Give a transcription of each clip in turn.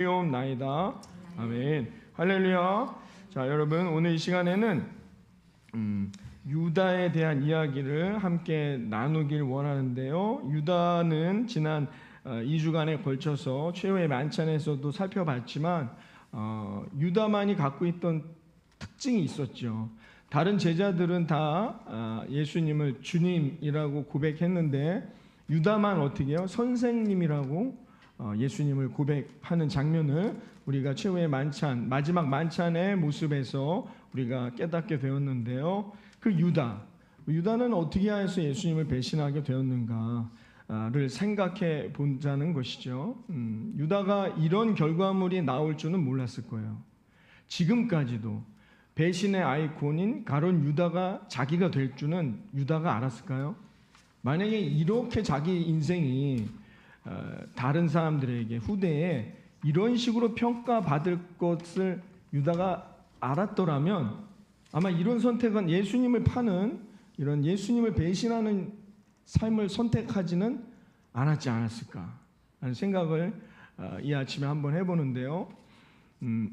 나이다. 아멘. 할렐루야. 자, 여러분, 오늘 이 시간에는 유다에 대한 이야기를 함께 나누길 원하는데요. 유다는 지난 2주간에 걸쳐서 최후의 만찬에서도 살펴봤지만 유다만이 갖고 있던 특징이 있었죠. 다른 제자들은 다 예수님을 주님이라고 고백했는데 유다만 어떻게 해요? 선생님이라고 예수님을 고백하는 장면을 우리가 최후의 만찬, 마지막 만찬의 모습에서 우리가 깨닫게 되었는데요. 그 유다는 어떻게 해서 예수님을 배신하게 되었는가를 생각해 보자는 것이죠. 유다가 이런 결과물이 나올 줄은 몰랐을 거예요. 지금까지도 배신의 아이콘인 가룟 유다가 자기가 될 줄은 유다가 알았을까요? 만약에 이렇게 자기 인생이 다른 사람들에게 후대에 이런 식으로 평가받을 것을 유다가 알았더라면 아마 이런 선택은 예수님을 파는 이런 예수님을 배신하는 삶을 선택하지는 않았지 않았을까 하는 생각을 이 아침에 한번 해보는데요.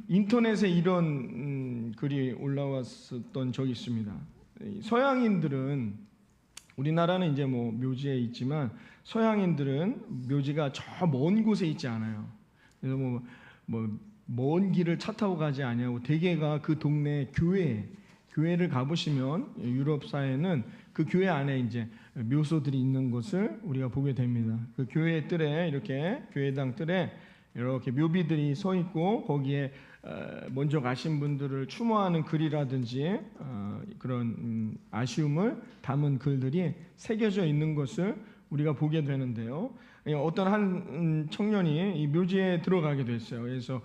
인터넷에 이런 글이 올라왔었던 적이 있습니다. 서양인들은 우리나라는 이제 뭐 묘지에 있지만 서양인들은 묘지가 저 먼 곳에 있지 않아요. 그래서 먼 길을 차 타고 가지 아니하고 대개가 그 동네 교회를 가보시면 유럽 사회는 그 교회 안에 이제 묘소들이 있는 것을 우리가 보게 됩니다. 그 교회 뜰에 이렇게 교회당 뜰에 이렇게 묘비들이 서 있고 거기에 먼저 가신 분들을 추모하는 글이라든지 그런 아쉬움을 담은 글들이 새겨져 있는 것을 우리가 보게 되는데요. 어떤 한 청년이 이 묘지에 들어가게 됐어요. 그래서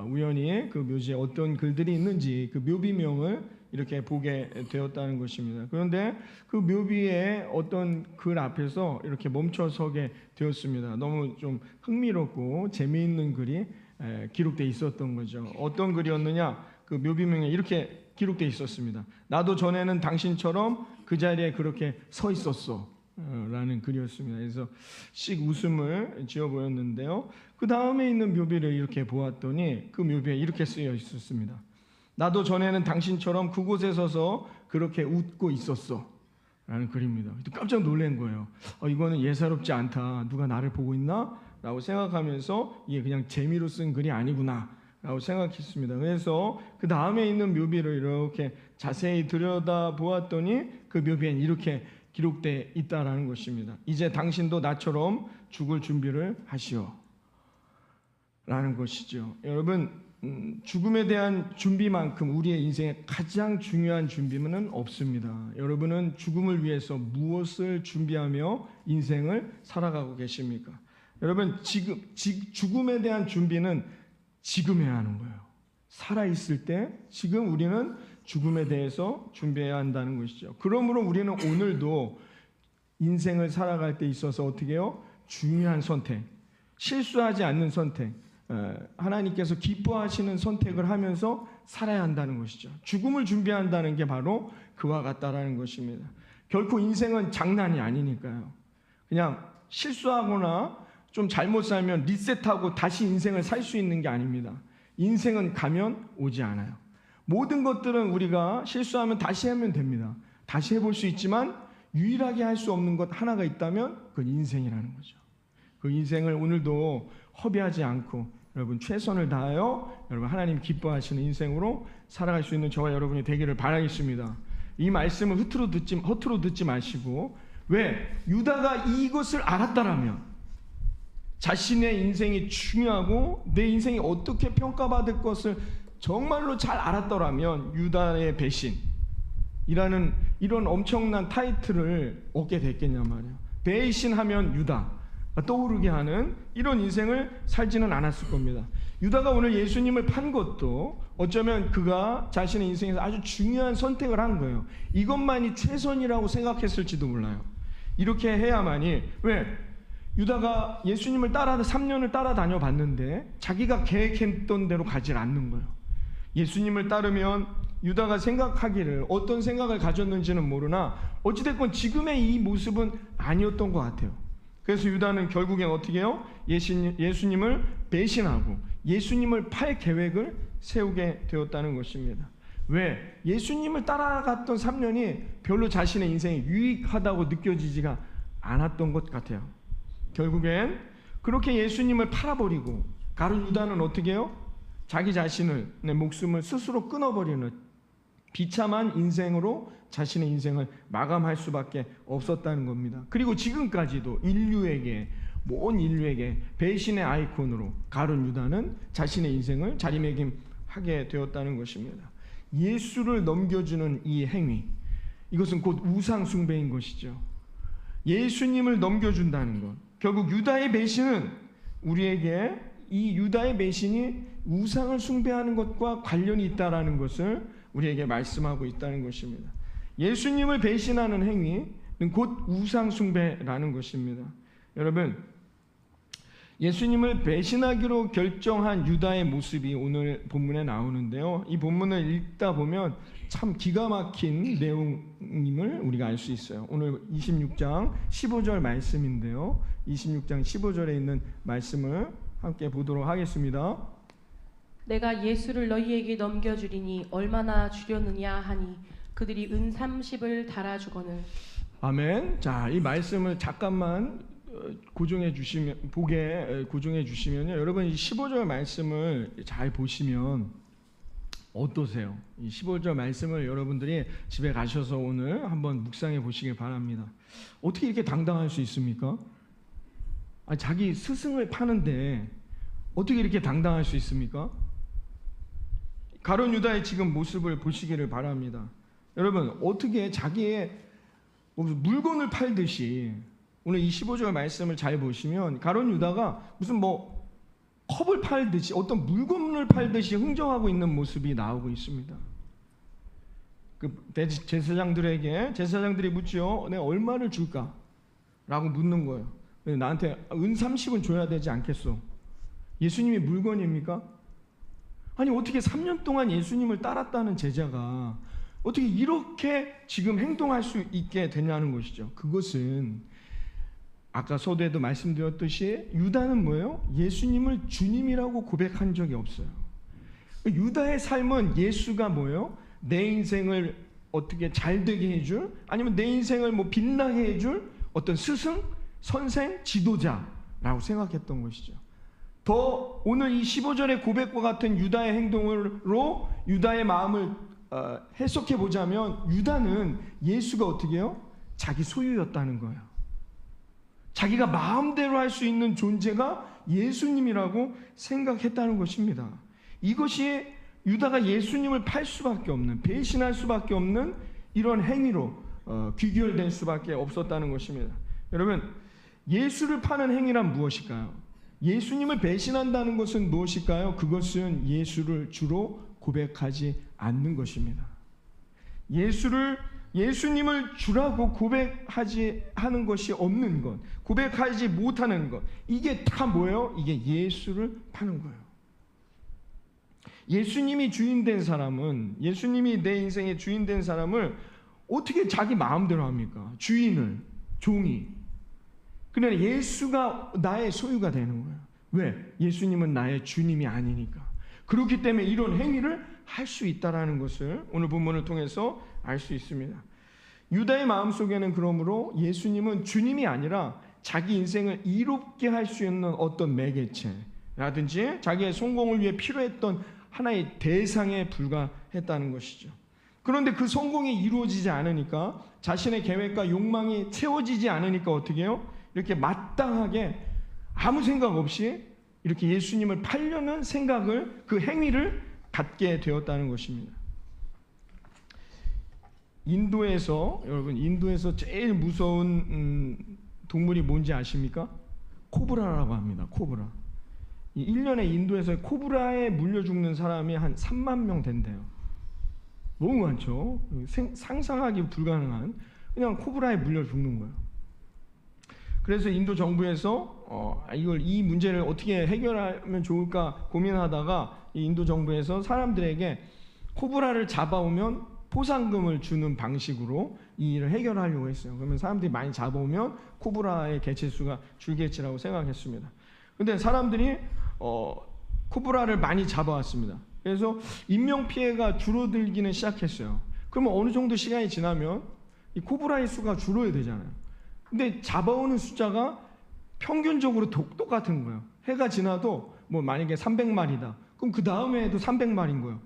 우연히 그 묘지에 어떤 글들이 있는지 그 묘비명을 이렇게 보게 되었다는 것입니다. 그런데 그 묘비의 어떤 글 앞에서 이렇게 멈춰서게 되었습니다. 너무 좀 흥미롭고 재미있는 글이 기록되어 있었던 거죠. 어떤 글이었느냐? 그 묘비명에 이렇게 기록되어 있었습니다. 나도 전에는 당신처럼 그 자리에 그렇게 서 있었어 라는 글이었습니다. 그래서 씩 웃음을 지어 보였는데요. 그 다음에 있는 묘비를 이렇게 보았더니 그 묘비에 이렇게 쓰여 있었습니다. 나도 전에는 당신처럼 그곳에 서서 그렇게 웃고 있었어 라는 글입니다. 깜짝 놀란 거예요. 이거는 예사롭지 않다. 누가 나를 보고 있나? 라고 생각하면서 이게 그냥 재미로 쓴 글이 아니구나 라고 생각했습니다. 그래서 그 다음에 있는 묘비를 이렇게 자세히 들여다 보았더니 그 묘비엔 이렇게 기록되어 있다라는 것입니다. 이제 당신도 나처럼 죽을 준비를 하시오 라는 것이죠. 여러분, 죽음에 대한 준비만큼 우리의 인생에 가장 중요한 준비는 없습니다. 여러분은 죽음을 위해서 무엇을 준비하며 인생을 살아가고 계십니까? 여러분, 죽음에 대한 준비는 지금 해야 하는 거예요. 살아있을 때 지금 우리는 죽음에 대해서 준비해야 한다는 것이죠. 그러므로 우리는 오늘도 인생을 살아갈 때 있어서 어떻게 해요? 중요한 선택, 실수하지 않는 선택, 하나님께서 기뻐하시는 선택을 하면서 살아야 한다는 것이죠. 죽음을 준비한다는 게 바로 그와 같다라는 것입니다. 결코 인생은 장난이 아니니까요. 그냥 실수하거나 좀 잘못 살면 리셋하고 다시 인생을 살 수 있는 게 아닙니다. 인생은 가면 오지 않아요. 모든 것들은 우리가 실수하면 다시 하면 됩니다. 다시 해볼 수 있지만 유일하게 할 수 없는 것 하나가 있다면 그건 인생이라는 거죠. 그 인생을 오늘도 허비하지 않고 여러분 최선을 다하여 여러분 하나님 기뻐하시는 인생으로 살아갈 수 있는 저와 여러분이 되기를 바라겠습니다. 이 말씀을 허투루 듣지 마시고 왜? 유다가 이것을 알았다라면 자신의 인생이 중요하고 내 인생이 어떻게 평가받을 것을 정말로 잘 알았더라면 유다의 배신이라는 이런 엄청난 타이틀을 얻게 됐겠냐 말이에요. 배신하면 유다 떠오르게 하는 이런 인생을 살지는 않았을 겁니다. 유다가 오늘 예수님을 판 것도 어쩌면 그가 자신의 인생에서 아주 중요한 선택을 한 거예요. 이것만이 최선이라고 생각했을지도 몰라요. 이렇게 해야만이 왜? 유다가 예수님을 3년을 따라다녀 봤는데 자기가 계획했던 대로 가지 않는 거예요. 예수님을 따르면 유다가 생각하기를 어떤 생각을 가졌는지는 모르나 어찌됐건 지금의 이 모습은 아니었던 것 같아요. 그래서 유다는 결국엔 어떻게 해요? 예수님을 배신하고 예수님을 팔 계획을 세우게 되었다는 것입니다. 왜? 예수님을 따라갔던 3년이 별로 자신의 인생에 유익하다고 느껴지지가 않았던 것 같아요. 결국엔 그렇게 예수님을 팔아버리고 가룟 유다는 어떻게 해요? 자기 자신을, 내 목숨을 스스로 끊어버리는 비참한 인생으로 자신의 인생을 마감할 수밖에 없었다는 겁니다. 그리고 지금까지도 온 인류에게 배신의 아이콘으로 가룟 유다는 자신의 인생을 자리매김하게 되었다는 것입니다. 예수를 넘겨주는 이 행위, 이것은 곧 우상 숭배인 것이죠. 예수님을 넘겨준다는 것, 결국 유다의 배신은 우리에게 이 유다의 배신이 우상을 숭배하는 것과 관련이 있다라는 것을 우리에게 말씀하고 있다는 것입니다. 예수님을 배신하는 행위는 곧 우상 숭배라는 것입니다. 여러분, 예수님을 배신하기로 결정한 유다의 모습이 오늘 본문에 나오는데요. 이 본문을 읽다 보면 참 기가 막힌 내용임을 우리가 알 수 있어요. 오늘 26장 15절 말씀인데요. 26장 15절에 있는 말씀을 함께 보도록 하겠습니다. 내가 예수를 너희에게 넘겨주리니 얼마나 주려느냐 하니 그들이 은 30을 달아주거늘. 아멘. 자, 이 말씀을 잠깐만 고정해 주시면요. 여러분 이 15절 말씀을 잘 보시면 어떠세요? 이 15절 말씀을 여러분들이 집에 가셔서 오늘 한번 묵상해 보시길 바랍니다. 어떻게 이렇게 당당할 수 있습니까? 자기 스승을 파는데 어떻게 이렇게 당당할 수 있습니까? 가룟 유다의 지금 모습을 보시기를 바랍니다. 여러분, 어떻게 자기의 물건을 팔듯이, 오늘 이 15절 말씀을 잘 보시면 가룟 유다가 무슨 컵을 팔듯이, 어떤 물건을 팔듯이 흥정하고 있는 모습이 나오고 있습니다. 그 제사장들이 묻죠. 내가 얼마를 줄까? 라고 묻는 거예요. 나한테 은 30은 줘야 되지 않겠소? 예수님이 물건입니까? 아니, 어떻게 3년 동안 예수님을 따랐다는 제자가 어떻게 이렇게 지금 행동할 수 있게 되냐는 것이죠. 그것은 아까 서두에도 말씀드렸듯이 유다는 뭐예요? 예수님을 주님이라고 고백한 적이 없어요. 유다의 삶은 예수가 뭐예요? 내 인생을 어떻게 잘 되게 해줄, 아니면 내 인생을 빛나게 해줄 어떤 스승, 선생, 지도자라고 생각했던 것이죠. 더 오늘 이 15절의 고백과 같은 유다의 행동으로 유다의 마음을 해석해 보자면, 유다는 예수가 어떻게 해요? 자기 소유였다는 거예요. 자기가 마음대로 할 수 있는 존재가 예수님이라고 생각했다는 것입니다. 이것이 유다가 예수님을 팔 수밖에 없는, 배신할 수밖에 없는 이런 행위로 귀결될 수밖에 없었다는 것입니다. 여러분, 예수를 파는 행위란 무엇일까요? 예수님을 배신한다는 것은 무엇일까요? 그것은 예수를 주로 고백하지 않는 것입니다. 예수님을 주라고 고백하지 하는 것이 없는 것, 고백하지 못하는 것, 이게 다 뭐예요? 이게 예수를 파는 거예요. 예수님이 주인된 사람은, 예수님이 내 인생의 주인된 사람을 어떻게 자기 마음대로 합니까? 종이. 그러나 예수가 나의 소유가 되는 거예요. 왜? 예수님은 나의 주님이 아니니까. 그렇기 때문에 이런 행위를 할 수 있다라는 것을 오늘 본문을 통해서 알 수 있습니다. 유다의 마음속에는 그러므로 예수님은 주님이 아니라 자기 인생을 이롭게 할 수 있는 어떤 매개체라든지 자기의 성공을 위해 필요했던 하나의 대상에 불과했다는 것이죠. 그런데 그 성공이 이루어지지 않으니까, 자신의 계획과 욕망이 채워지지 않으니까 어떻게 해요? 이렇게 마땅하게 아무 생각 없이 이렇게 예수님을 팔려는 생각을, 그 행위를 갖게 되었다는 것입니다. 여러분, 인도에서 제일 무서운 동물이 뭔지 아십니까? 코브라라고 합니다. 코브라. 1년에 인도에서 코브라에 물려 죽는 사람이 한 3만 명 된대요. 너무 많죠. 상상하기 불가능한, 그냥 코브라에 물려 죽는 거예요. 그래서 인도 정부에서 이 문제를 어떻게 해결하면 좋을까 고민하다가 이 인도 정부에서 사람들에게 코브라를 잡아오면 포상금을 주는 방식으로 이 일을 해결하려고 했어요. 그러면 사람들이 많이 잡아오면 코브라의 개체수가 줄겠지라고 생각했습니다. 근데 사람들이 코브라를 많이 잡아왔습니다. 그래서 인명피해가 줄어들기는 시작했어요. 그러면 어느 정도 시간이 지나면 이 코브라의 수가 줄어야 되잖아요. 근데 잡아오는 숫자가 평균적으로 똑같은 거예요. 해가 지나도 뭐 만약에 300마리다. 그럼 그 다음에 해도 300마리인 거예요.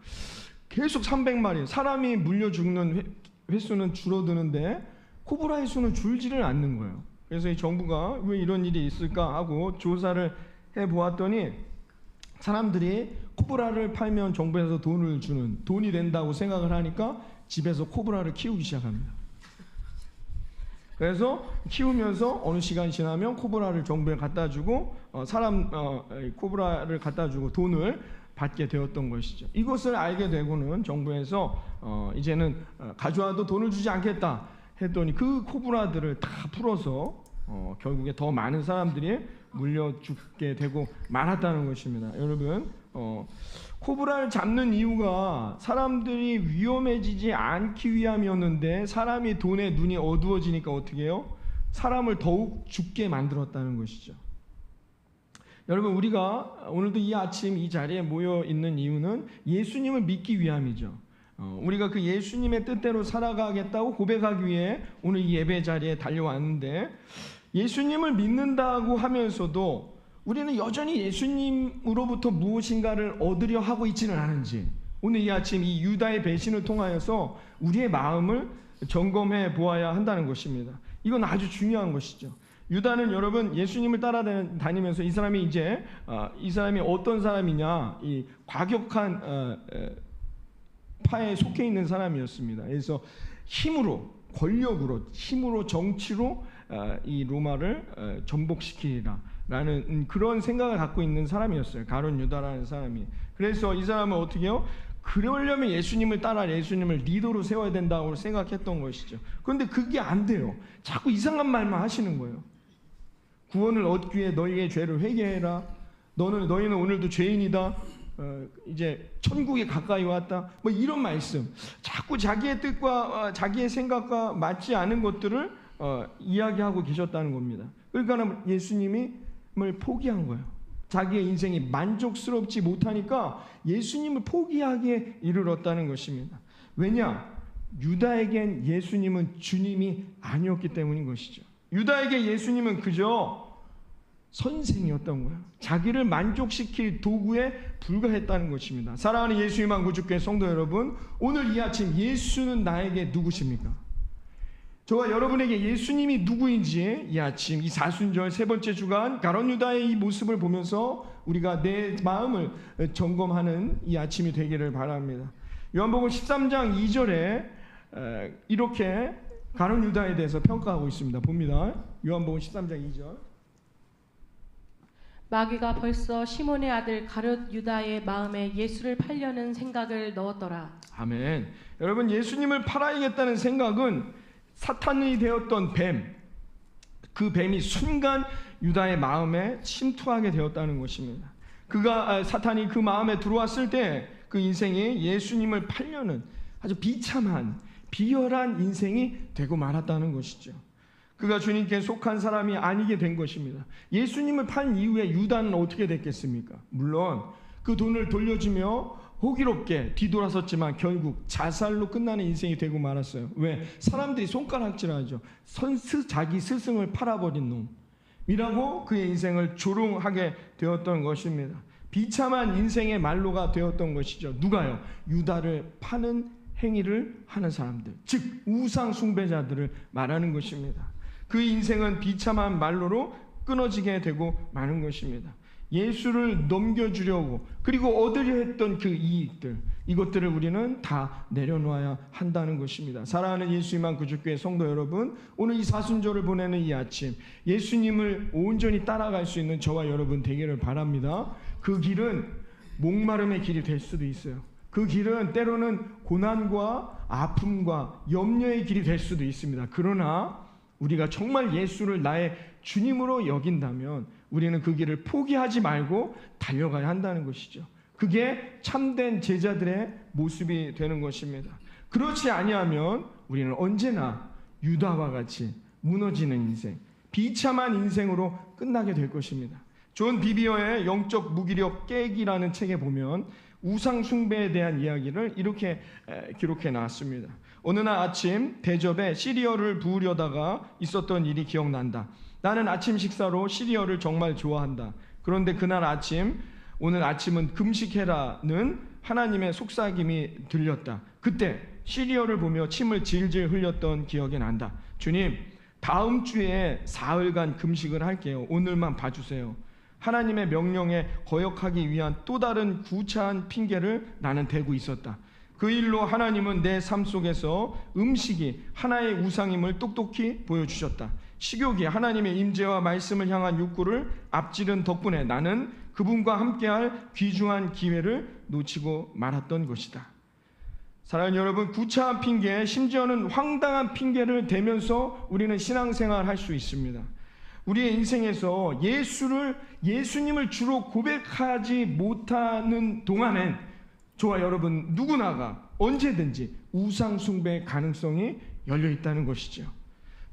계속 300마리. 사람이 물려 죽는 횟수는 줄어드는데 코브라의 수는 줄지를 않는 거예요. 그래서 이 정부가 왜 이런 일이 있을까 하고 조사를 해보았더니 사람들이 코브라를 팔면 정부에서 돈이 된다고 생각을 하니까 집에서 코브라를 키우기 시작합니다. 그래서 키우면서 어느 시간이 지나면 코브라를 정부에 갖다 주고 코브라를 갖다 주고 돈을 받게 되었던 것이죠. 이것을 알게 되고는 정부에서 이제는 가져와도 돈을 주지 않겠다 했더니 그 코브라들을 다 풀어서 결국에 더 많은 사람들이 물려 죽게 되고 말았다는 것입니다. 여러분, 코브라를 잡는 이유가 사람들이 위험해지지 않기 위함이었는데 사람이 돈에 눈이 어두워지니까 어떻게 해요? 사람을 더욱 죽게 만들었다는 것이죠. 여러분, 우리가 오늘도 이 아침 이 자리에 모여 있는 이유는 예수님을 믿기 위함이죠. 우리가 그 예수님의 뜻대로 살아가겠다고 고백하기 위해 오늘 이 예배 자리에 달려왔는데 예수님을 믿는다고 하면서도 우리는 여전히 예수님으로부터 무엇인가를 얻으려 하고 있지는 않은지 오늘 이 아침 이 유다의 배신을 통하여서 우리의 마음을 점검해 보아야 한다는 것입니다. 이건 아주 중요한 것이죠. 유다는 여러분 예수님을 따라다니면서 이 사람이 어떤 사람이냐, 이 과격한 파에 속해 있는 사람이었습니다. 그래서 힘으로 정치로 이 로마를 전복시키리라라는 그런 생각을 갖고 있는 사람이었어요. 가룟 유다라는 사람이. 그래서 이 사람은 어떻게 해요? 그러려면 예수님을 따라 예수님을 리더로 세워야 된다고 생각했던 것이죠. 그런데 그게 안 돼요. 자꾸 이상한 말만 하시는 거예요. 구원을 얻기 위해 너희의 죄를 회개해라. 너희는 오늘도 죄인이다. 이제 천국에 가까이 왔다. 뭐 이런 말씀. 자꾸 자기의 뜻과 자기의 생각과 맞지 않은 것들을 이야기하고 계셨다는 겁니다. 그러니까 예수님을 포기한 거예요. 자기의 인생이 만족스럽지 못하니까 예수님을 포기하기에 이르렀다는 것입니다. 왜냐? 유다에겐 예수님은 주님이 아니었기 때문인 것이죠. 유다에게 예수님은 그저 선생이었던 거예요. 자기를 만족시킬 도구에 불과했다는 것입니다. 사랑하는 예수님만 구주교회 성도 여러분, 오늘 이 아침 예수는 나에게 누구십니까? 저와 여러분에게 예수님이 누구인지 이 아침 이 사순절 세 번째 주간 가룟 유다의 이 모습을 보면서 우리가 내 마음을 점검하는 이 아침이 되기를 바랍니다. 요한복음 13장 2절에 이렇게 가룟 유다에 대해서 평가하고 있습니다. 봅니다. 요한복음 13장 2절. 마귀가 벌써 시몬의 아들 가룟 유다의 마음에 예수를 팔려는 생각을 넣었더라. 아멘. 여러분, 예수님을 팔아야겠다는 생각은 사탄이 되었던 그 뱀이 순간 유다의 마음에 침투하게 되었다는 것입니다. 사탄이 그 마음에 들어왔을 때 그 인생이 예수님을 팔려는 아주 비참한 비열한 인생이 되고 말았다는 것이죠. 그가 주님께 속한 사람이 아니게 된 것입니다. 예수님을 판 이후에 유다는 어떻게 됐겠습니까? 물론 그 돈을 돌려주며 호기롭게 뒤돌아섰지만 결국 자살로 끝나는 인생이 되고 말았어요. 왜? 사람들이 손가락질하죠. 자기 스승을 팔아버린 놈이라고 그의 인생을 조롱하게 되었던 것입니다. 비참한 인생의 말로가 되었던 것이죠. 누가요? 유다를 파는 행위를 하는 사람들, 즉 우상 숭배자들을 말하는 것입니다. 그 인생은 비참한 말로로 끊어지게 되고 마는 것입니다. 예수를 넘겨주려고 그리고 얻으려 했던 그 이익들, 이것들을 우리는 다 내려놓아야 한다는 것입니다. 사랑하는 예수님만 구주교회 성도 여러분, 오늘 이 사순절을 보내는 이 아침 예수님을 온전히 따라갈 수 있는 저와 여러분 되기를 바랍니다. 그 길은 목마름의 길이 될 수도 있어요. 그 길은 때로는 고난과 아픔과 염려의 길이 될 수도 있습니다. 그러나 우리가 정말 예수를 나의 주님으로 여긴다면 우리는 그 길을 포기하지 말고 달려가야 한다는 것이죠. 그게 참된 제자들의 모습이 되는 것입니다. 그렇지 아니하면 우리는 언제나 유다와 같이 무너지는 인생, 비참한 인생으로 끝나게 될 것입니다. 존 비비어의 영적 무기력 깨기라는 책에 보면 우상 숭배에 대한 이야기를 이렇게 기록해 놨습니다. 어느 날 아침 대접에 시리얼을 부으려다가 있었던 일이 기억난다. 나는 아침 식사로 시리얼을 정말 좋아한다. 그런데 그날 아침, 오늘 아침은 금식해라는 하나님의 속삭임이 들렸다. 그때 시리얼을 보며 침을 질질 흘렸던 기억이 난다. 주님, 다음 주에 사흘간 금식을 할게요. 오늘만 봐주세요. 하나님의 명령에 거역하기 위한 또 다른 구차한 핑계를 나는 대고 있었다. 그 일로 하나님은 내 삶 속에서 음식이 하나의 우상임을 똑똑히 보여주셨다. 식욕이 하나님의 임재와 말씀을 향한 욕구를 앞지른 덕분에 나는 그분과 함께할 귀중한 기회를 놓치고 말았던 것이다. 사랑하는 여러분, 구차한 핑계, 심지어는 황당한 핑계를 대면서 우리는 신앙생활을 할 수 있습니다. 우리의 인생에서 예수님을 주로 고백하지 못하는 동안엔 저와 여러분 누구나가 언제든지 우상 숭배의 가능성이 열려 있다는 것이죠.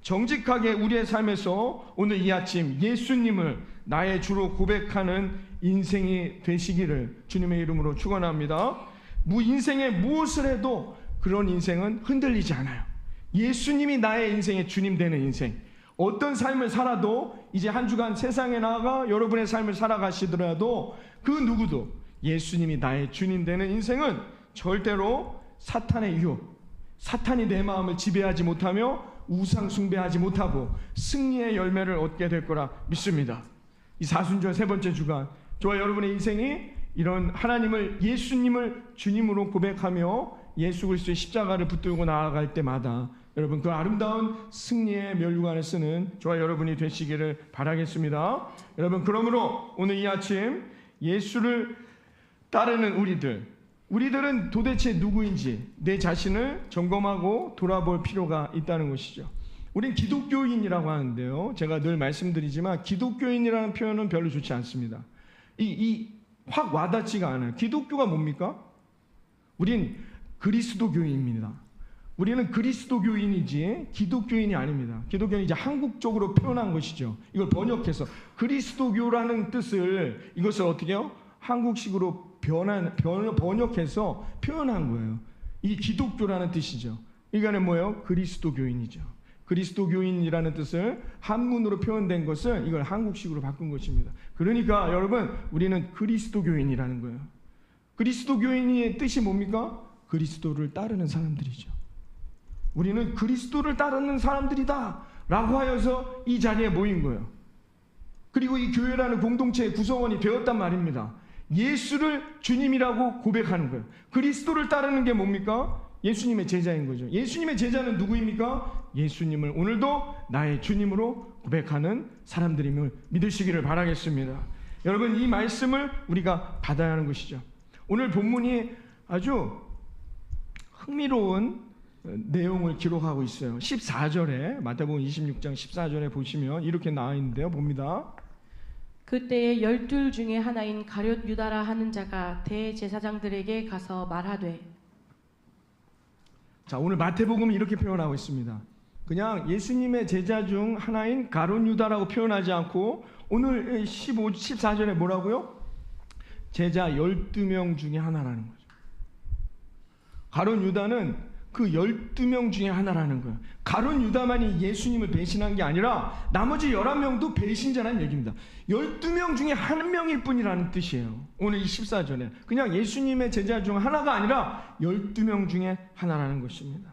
정직하게 우리의 삶에서 오늘 이 아침 예수님을 나의 주로 고백하는 인생이 되시기를 주님의 이름으로 축원합니다. 인생에 무엇을 해도 그런 인생은 흔들리지 않아요. 예수님이 나의 인생의 주님 되는 인생. 어떤 삶을 살아도 이제 한 주간 세상에 나가 여러분의 삶을 살아가시더라도 그 누구도 예수님이 나의 주님 되는 인생은 절대로 사탄의 유혹, 사탄이 내 마음을 지배하지 못하며 우상 숭배하지 못하고 승리의 열매를 얻게 될 거라 믿습니다. 이 사순절 세 번째 주간 저와 여러분의 인생이 이런 하나님을 예수님을 주님으로 고백하며 예수 그리스도의 십자가를 붙들고 나아갈 때마다 여러분 그 아름다운 승리의 면류관을 쓰는 저와 여러분이 되시기를 바라겠습니다. 여러분 그러므로 오늘 이 아침 예수를 따르는 우리들은 도대체 누구인지 내 자신을 점검하고 돌아볼 필요가 있다는 것이죠. 우린 기독교인이라고 하는데요, 제가 늘 말씀드리지만 기독교인이라는 표현은 별로 좋지 않습니다. 확 와닿지가 않아요. 기독교가 뭡니까? 우린 그리스도교인입니다. 우리는 그리스도교인이지 기독교인이 아닙니다. 기독교는 이제 한국적으로 표현한 것이죠. 이걸 번역해서 그리스도교라는 뜻을 이것을 어떻게 해요? 한국식으로 번역해서 표현한 거예요. 이 기독교라는 뜻이죠. 이거는 뭐예요? 그리스도교인이죠. 그리스도교인이라는 뜻을 한문으로 표현된 것을 이걸 한국식으로 바꾼 것입니다. 그러니까 여러분 우리는 그리스도교인이라는 거예요. 그리스도교인의 뜻이 뭡니까? 그리스도를 따르는 사람들이죠. 우리는 그리스도를 따르는 사람들이다 라고 하여서 이 자리에 모인 거예요. 그리고 이 교회라는 공동체의 구성원이 되었단 말입니다. 예수를 주님이라고 고백하는 거예요. 그리스도를 따르는 게 뭡니까? 예수님의 제자인 거죠. 예수님의 제자는 누구입니까? 예수님을 오늘도 나의 주님으로 고백하는 사람들임을 믿으시기를 바라겠습니다. 여러분 이 말씀을 우리가 받아야 하는 것이죠. 오늘 본문이 아주 흥미로운 내용을 기록하고 있어요. 14절에 마태복음 26장 14절에 보시면 이렇게 나와 있는데요. 봅니다. 그때에 12 중에 하나인 가룟 유다라 하는 자가 대제사장들에게 가서 말하되. 자, 오늘 마태복음은 이렇게 표현하고 있습니다. 그냥 예수님의 제자 중 하나인 가룟 유다라고 표현하지 않고 오늘 14절에 뭐라고요? 제자 12명 중에 하나라는 거죠. 가룟 유다는 그 12명 중에 하나라는 거예요. 가룟 유다만이 예수님을 배신한 게 아니라 나머지 11명도 배신자라는 얘기입니다. 12명 중에 한 명일 뿐이라는 뜻이에요. 오늘 이 14절에 그냥 예수님의 제자 중 하나가 아니라 12명 중에 하나라는 것입니다.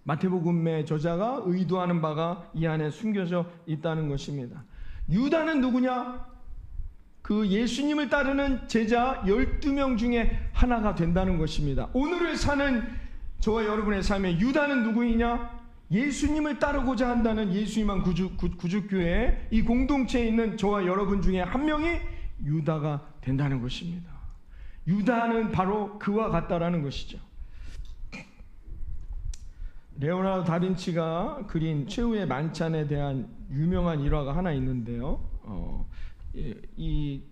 마태복음의 저자가 의도하는 바가 이 안에 숨겨져 있다는 것입니다. 유다는 누구냐? 그 예수님을 따르는 제자 12명 중에 하나가 된다는 것입니다. 오늘을 사는 저와 여러분의 삶에 유다는 누구이냐? 예수님을 따르고자 한다는 예수님만 구주교회 이 공동체에 있는 저와 여러분 중에 한 명이 유다가 된다는 것입니다. 유다는 바로 그와 같다라는 것이죠. 레오나르도 다빈치가 그린 최후의 만찬에 대한 유명한 일화가 하나 있는데요. 이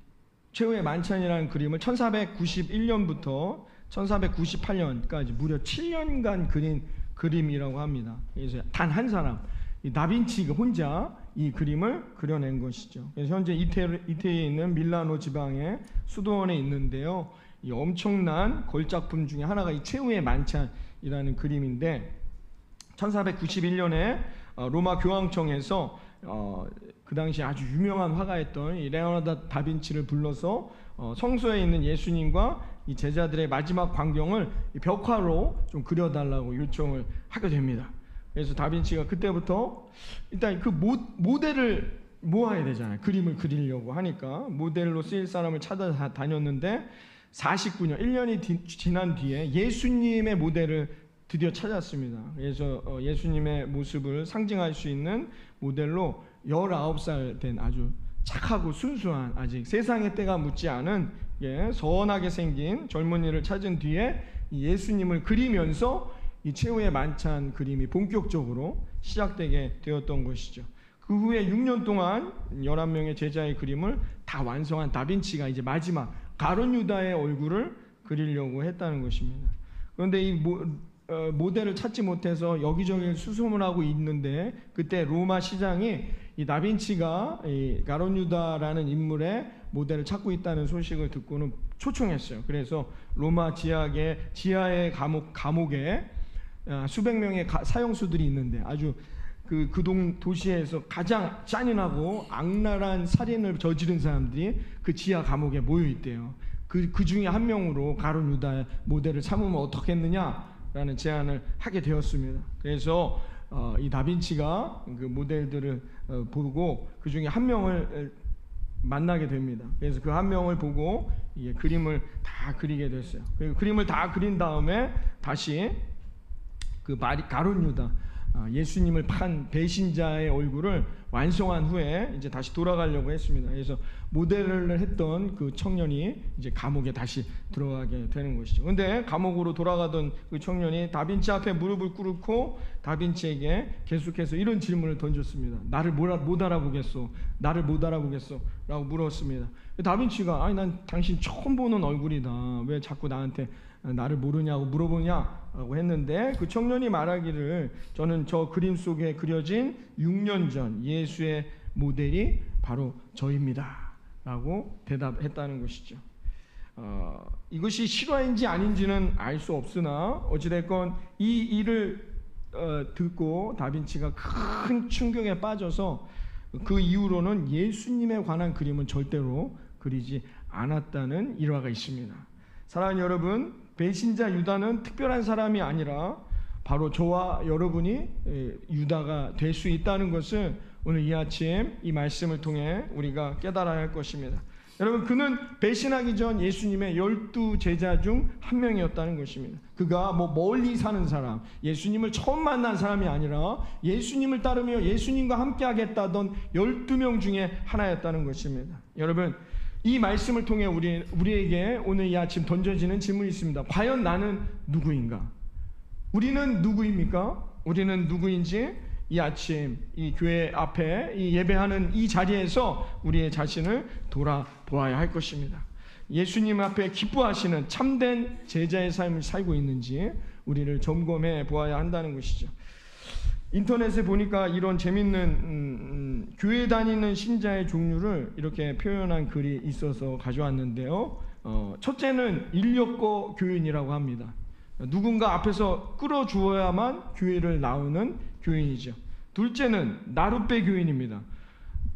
최후의 만찬이라는 그림을 1491년부터 1498년까지 무려 7년간 그린 그림이라고 합니다. 그래서 단 한 사람, 이 다빈치가 혼자 이 그림을 그려낸 것이죠. 그래서 현재 이태리에 있는 밀라노 지방의 수도원에 있는데요. 이 엄청난 걸작품 중에 하나가 이 최후의 만찬이라는 그림인데, 1491년에 로마 교황청에서 그 당시 아주 유명한 화가였던 이 레오나르도 다빈치를 불러서 성소에 있는 예수님과 이 제자들의 마지막 광경을 벽화로 좀 그려달라고 요청을 하게 됩니다. 그래서 다빈치가 그때부터 일단 그 모델을 모아야 되잖아요. 그림을 그리려고 하니까 모델로 쓰일 사람을 찾아다녔는데 49년, 1년이 지난 뒤에 예수님의 모델을 드디어 찾았습니다. 그래서 예수님의 모습을 상징할 수 있는 모델로 19살 된 아주 착하고 순수한, 아직 세상의 때가 묻지 않은 선하게 생긴 젊은이를 찾은 뒤에 예수님을 그리면서 이 최후의 만찬 그림이 본격적으로 시작되게 되었던 것이죠. 그 후에 6년 동안 11명의 제자의 그림을 다 완성한 다빈치가 이제 마지막 가룟 유다의 얼굴을 그리려고 했다는 것입니다. 그런데 이 모델을 찾지 못해서 여기저기 수소문하고 있는데, 그때 로마 시장이 이 다빈치가 이 가룟 유다라는 인물의 모델을 찾고 있다는 소식을 듣고는 초청했어요. 그래서 로마 지하의 감옥에 수백 명의 사형수들이 있는데, 아주 그 도시에서 가장 잔인하고 악랄한 살인을 저지른 사람들이 그 지하 감옥에 모여 있대요. 그 중에 한 명으로 가룟 유다의 모델을 삼으면 어떻겠느냐라는 제안을 하게 되었습니다. 그래서 이 다빈치가 그 모델들을 보고 그 중에 한 명을 만나게 됩니다. 그래서 그 한 명을 보고 그림을 다 그리게 됐어요. 그리고 그림을 다 그린 다음에 다시 그 가룟 유다, 예수님을 판 배신자의 얼굴을 완성한 후에 이제 다시 돌아가려고 했습니다. 그래서 모델을 했던 그 청년이 이제 감옥에 다시 들어가게 되는 것이죠. 그런데 감옥으로 돌아가던 그 청년이 다빈치 앞에 무릎을 꿇고 다빈치에게 계속해서 이런 질문을 던졌습니다. 나를 못 알아보겠소? 나를 못 알아보겠소? 라고 물었습니다. 다빈치가 아니 난 당신 처음 보는 얼굴이다. 왜 자꾸 나한테 나를 모르냐고 물어보냐라고 했는데, 그 청년이 말하기를 저는 저 그림 속에 그려진 6년 전 예수의 모델이 바로 저입니다 라고 대답했다는 것이죠. 이것이 실화인지 아닌지는 알 수 없으나 어찌됐건 이 일을 듣고 다빈치가 큰 충격에 빠져서 그 이후로는 예수님에 관한 그림은 절대로 그리지 않았다는 일화가 있습니다. 사랑하는 여러분, 배신자 유다는 특별한 사람이 아니라 바로 저와 여러분이 유다가 될 수 있다는 것을 오늘 이 아침 이 말씀을 통해 우리가 깨달아야 할 것입니다. 여러분, 그는 배신하기 전 예수님의 12 제자 중 한 명이었다는 것입니다. 그가 멀리 사는 사람, 예수님을 처음 만난 사람이 아니라 예수님을 따르며 예수님과 함께 하겠다던 12명 중에 하나였다는 것입니다. 여러분, 이 말씀을 통해 우리에게 오늘 이 아침 던져지는 질문이 있습니다. 과연 나는 누구인가? 우리는 누구입니까? 우리는 누구인지 이 아침 이 교회 앞에 이 예배하는 이 자리에서 우리의 자신을 돌아보아야 할 것입니다. 예수님 앞에 기뻐하시는 참된 제자의 삶을 살고 있는지 우리를 점검해 보아야 한다는 것이죠. 인터넷에 보니까 이런 재밌는 교회 다니는 신자의 종류를 이렇게 표현한 글이 있어서 가져왔는데요. 첫째는 인력거 교인이라고 합니다. 누군가 앞에서 끌어주어야만 교회를 나오는 교인이죠. 둘째는 나룻배 교인입니다.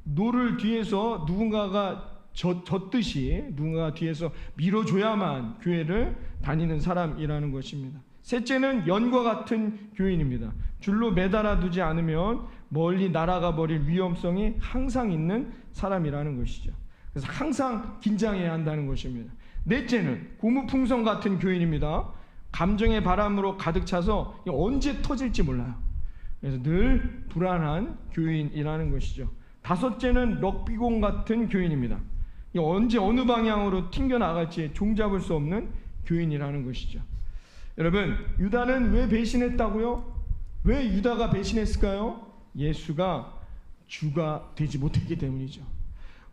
노를 뒤에서 누군가가 젖듯이 누군가가 뒤에서 밀어줘야만 교회를 다니는 사람이라는 것입니다. 셋째는 연과 같은 교인입니다. 줄로 매달아 두지 않으면 멀리 날아가 버릴 위험성이 항상 있는 사람이라는 것이죠. 그래서 항상 긴장해야 한다는 것입니다. 넷째는 고무풍선 같은 교인입니다. 감정의 바람으로 가득 차서 언제 터질지 몰라요. 그래서 늘 불안한 교인이라는 것이죠. 다섯째는 럭비공 같은 교인입니다. 언제 어느 방향으로 튕겨나갈지 종잡을 수 없는 교인이라는 것이죠. 여러분, 유다는 왜 배신했다고요? 왜 유다가 배신했을까요? 예수가 주가 되지 못했기 때문이죠.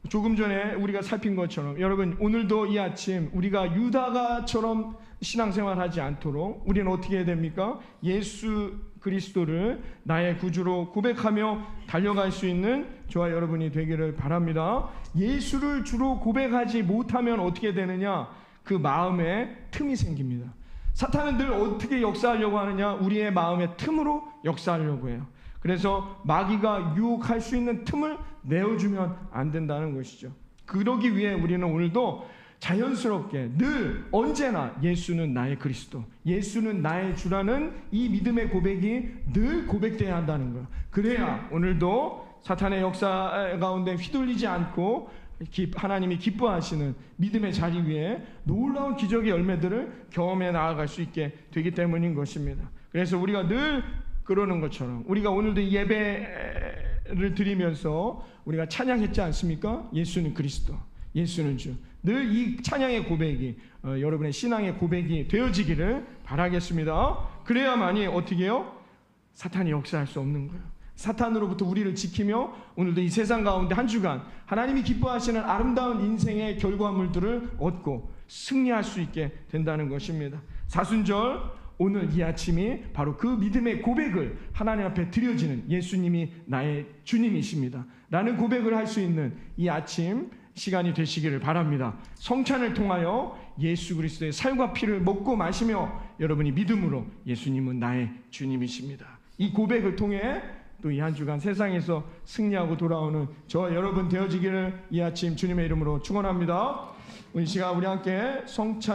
조금 전에 우리가 살핀 것처럼 여러분 오늘도 이 아침 우리가 유다가처럼 신앙생활하지 않도록 우리는 어떻게 해야 됩니까? 예수 그리스도를 나의 구주로 고백하며 달려갈 수 있는 저와 여러분이 되기를 바랍니다. 예수를 주로 고백하지 못하면 어떻게 되느냐? 그 마음에 틈이 생깁니다. 사탄은 늘 어떻게 역사하려고 하느냐? 우리의 마음의 틈으로 역사하려고 해요. 그래서 마귀가 유혹할 수 있는 틈을 내어주면 안 된다는 것이죠. 그러기 위해 우리는 오늘도 자연스럽게 늘 언제나 예수는 나의 그리스도, 예수는 나의 주라는 이 믿음의 고백이 늘 고백돼야 한다는 거예요. 그래야 오늘도 사탄의 역사 가운데 휘둘리지 않고 하나님이 기뻐하시는 믿음의 자리 위에 놀라운 기적의 열매들을 경험해 나아갈 수 있게 되기 때문인 것입니다. 그래서 우리가 늘 그러는 것처럼 우리가 오늘도 예배를 드리면서 우리가 찬양했지 않습니까? 예수는 그리스도, 예수는 주. 늘 이 찬양의 고백이 여러분의 신앙의 고백이 되어지기를 바라겠습니다. 그래야만이 어떻게 해요? 사탄이 역사할 수 없는 거예요. 사탄으로부터 우리를 지키며 오늘도 이 세상 가운데 한 주간 하나님이 기뻐하시는 아름다운 인생의 결과물들을 얻고 승리할 수 있게 된다는 것입니다. 사순절 오늘 이 아침이 바로 그 믿음의 고백을 하나님 앞에 드려지는 예수님이 나의 주님이십니다 라는 고백을 할 수 있는 이 아침 시간이 되시기를 바랍니다. 성찬을 통하여 예수 그리스도의 살과 피를 먹고 마시며 여러분이 믿음으로 예수님은 나의 주님이십니다. 이 고백을 통해 또 이 한 주간 세상에서 승리하고 돌아오는 저와 여러분 되어지기를 이 아침 주님의 이름으로 축원합니다. 이 시간 우리 함께 성찬을